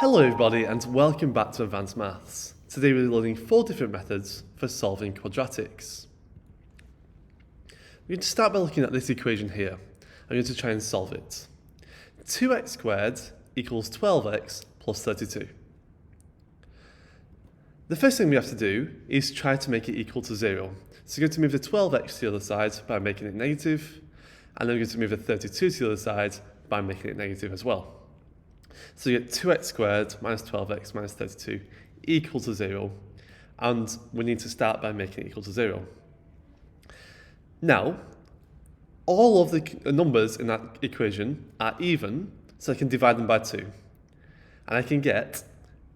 Hello everybody and welcome back to Advanced Maths. Today we're learning 4 different methods for solving quadratics. We're going to start by looking at this equation here. I'm going to try and solve it. 2x squared equals 12x plus 32. The first thing we have to do is try to make it equal to 0. So we're going to move the 12x to the other side by making it negative, and then we're going to move the 32 to the other side by making it negative as well. So you get 2x squared minus 12x minus 32 equal to 0, and we need to start by making it equal to 0. Now, all of the numbers in that equation are even, so I can divide them by 2. And I can get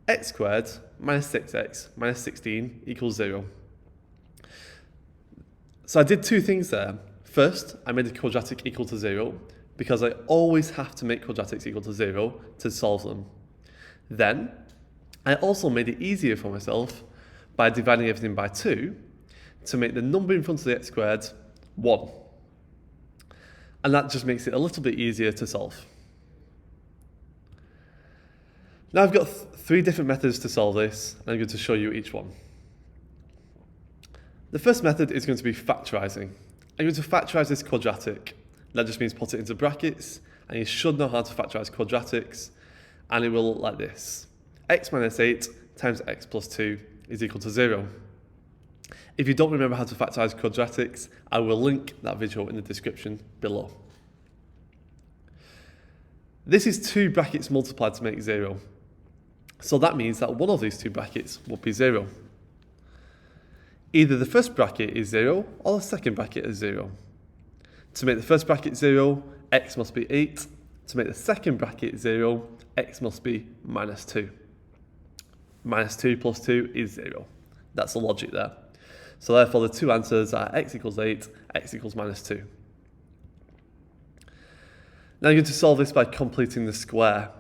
x squared minus 6x minus 16 equals 0. So I did 2 things there. First, I made a quadratic equal to 0, because I always have to make quadratics equal to 0 to solve them. Then, I also made it easier for myself by dividing everything by 2 to make the number in front of the x squared 1. And that just makes it a little bit easier to solve. Now I've got 3 different methods to solve this, and I'm going to show you each one. The first method is going to be factorising. I'm going to factorise this quadratic. That just means put it into brackets, and you should know how to factorise quadratics, and it will look like this. X minus 8 times x plus 2 is equal to 0. If you don't remember how to factorise quadratics, I will link that video in the description below. This is 2 brackets multiplied to make 0. So that means that one of these 2 brackets will be 0. Either the first bracket is 0 or the second bracket is 0. To make the first bracket 0, x must be 8. To make the second bracket 0, x must be minus 2. Minus 2 plus 2 is 0. That's the logic there. So therefore the 2 answers are x equals 8, x equals minus 2. Now you're going to solve this by completing the square.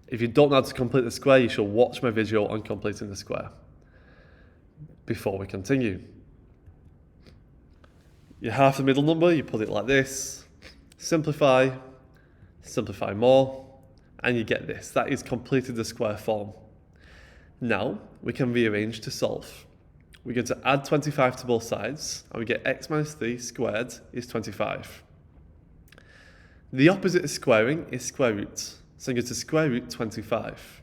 If you don't know how to complete the square, you should watch my video on completing the square before we continue. You half the middle number, you put it like this, simplify, simplify more, and you get this. That is completed the square form. Now, we can rearrange to solve. We're going to add 25 to both sides, and we get x minus 3 squared is 25. The opposite of squaring is square root, so I'm going to square root 25.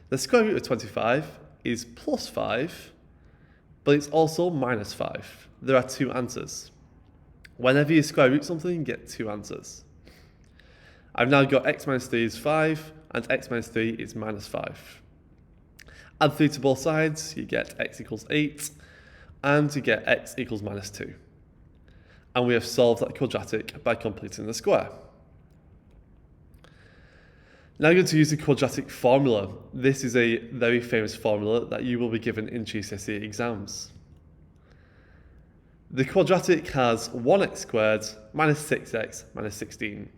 The square root of 25 is plus 5, but it's also minus 5. There are 2 answers. Whenever you square root something, you get 2 answers. I've now got x minus 3 is 5, and x minus 3 is minus 5. Add 3 to both sides, you get x equals 8, and you get x equals minus 2. And we have solved that quadratic by completing the square. Now I'm going to use the quadratic formula. This is a very famous formula that you will be given in GCSE exams. The quadratic has 1x squared minus 6x minus 16.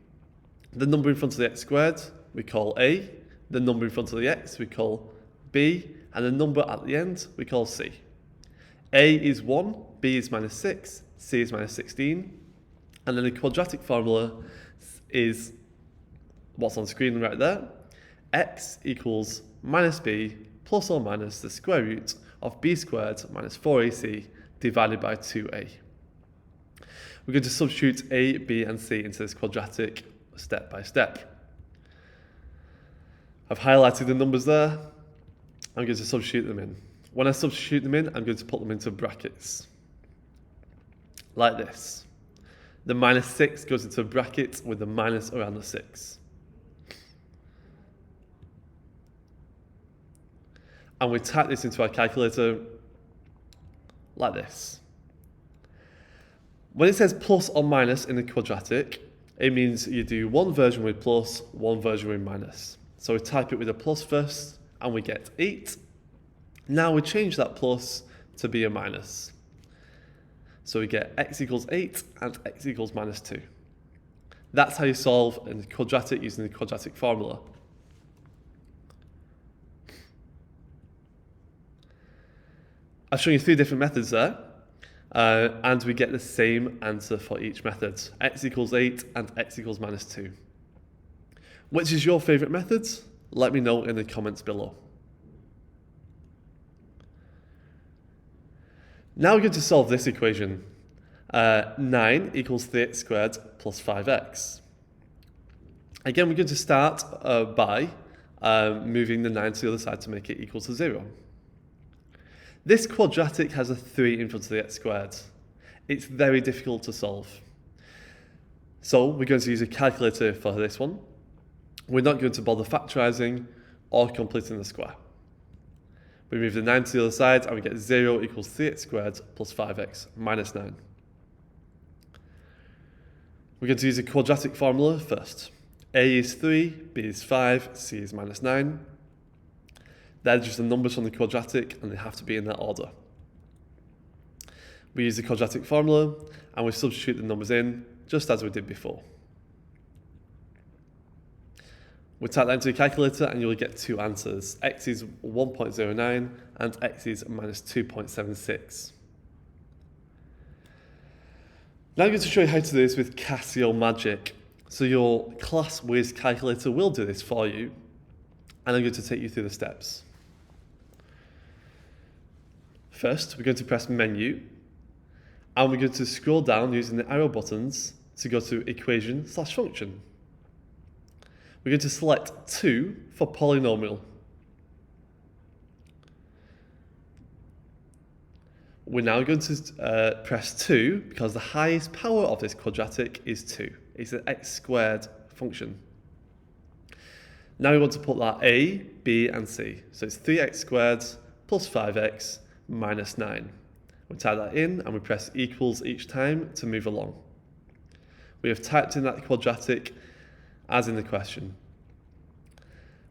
The number in front of the x squared we call a, the number in front of the x we call b, and the number at the end we call c. A is 1, b is minus 6, c is minus 16, and then the quadratic formula is what's on screen right there. X equals minus b plus or minus the square root of b squared minus 4ac divided by 2a. We're going to substitute a, b and c into this quadratic step by step. I've highlighted the numbers there. I'm going to substitute them in. When I substitute them in, I'm going to put them into brackets. Like this. The minus 6 goes into a bracket with the minus around the 6. And we type this into our calculator like this. When it says plus or minus in the quadratic, it means you do one version with plus, one version with minus. So we type it with a plus first, and we get 8. Now we change that plus to be a minus. So we get x equals 8 and x equals minus 2. That's how you solve a quadratic using the quadratic formula. I've shown you 3 different methods there. And we get the same answer for each method. X equals 8 and x equals minus 2. Which is your favourite method? Let me know in the comments below. Now we're going to solve this equation. 9 equals 3x squared plus 5x. Again, we're going to start by moving the 9 to the other side to make it equal to 0. This quadratic has a 3 in front of the x squared. It's very difficult to solve. So we're going to use a calculator for this one. We're not going to bother factorising or completing the square. We move the 9 to the other side and we get 0 equals 3x squared plus 5x minus 9. We're going to use a quadratic formula first. A is 3, B is 5, C is minus 9. They're just the numbers from the quadratic and they have to be in that order. We use the quadratic formula and we substitute the numbers in just as we did before. We type that into a calculator and you'll get two answers. X is 1.09 and X is minus 2.76. Now I'm going to show you how to do this with Casio Magic. So your ClassWiz calculator will do this for you, and I'm going to take you through the steps. First, we're going to press Menu, and we're going to scroll down using the arrow buttons to go to Equation/Function. We're going to select 2 for polynomial. We're now going to press 2 because the highest power of this quadratic is 2. It's an x squared function. Now we want to put that a, b and c. So it's 3x squared plus 5x minus 9. We type that in and we press equals each time to move along. We have typed in that quadratic as in the question.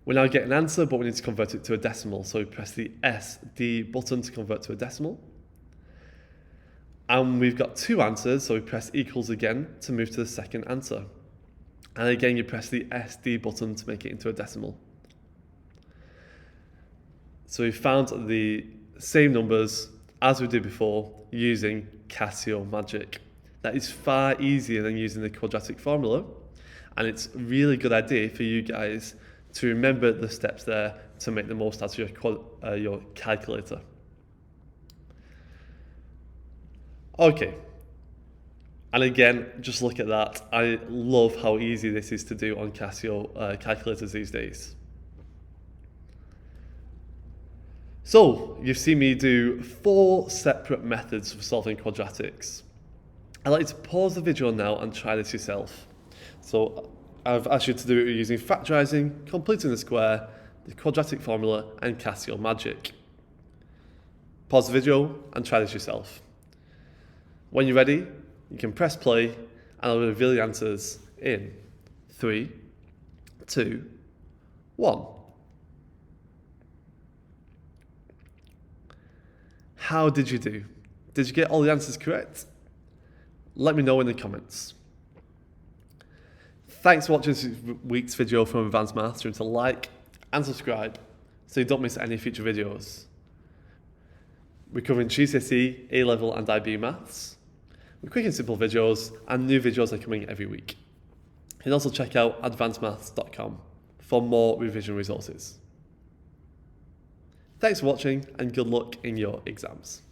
We now get an answer, but we need to convert it to a decimal. So we press the SD button to convert to a decimal. And we've got two answers, so we press equals again to move to the second answer. And again, you press the SD button to make it into a decimal. So we found the same numbers as we did before using Casio Magic. That is far easier than using the quadratic formula, and it's a really good idea for you guys to remember the steps there to make the most out of your calculator. Okay, and again, just look at that. I love how easy this is to do on Casio calculators these days. So, you've seen me do 4 separate methods for solving quadratics. I'd like you to pause the video now and try this yourself. So, I've asked you to do it using factorising, completing the square, the quadratic formula, and Casio Magic. Pause the video and try this yourself. When you're ready, you can press play and I'll reveal the answers in 3, 2, 1. How did you do? Did you get all the answers correct? Let me know in the comments. Thanks for watching this week's video from Advanced Maths. Remember to like and subscribe so you don't miss any future videos. We're covering GCSE, A-Level and IB Maths with quick and simple videos, and new videos are coming every week. You can also check out advancedmaths.com for more revision resources. Thanks for watching and good luck in your exams.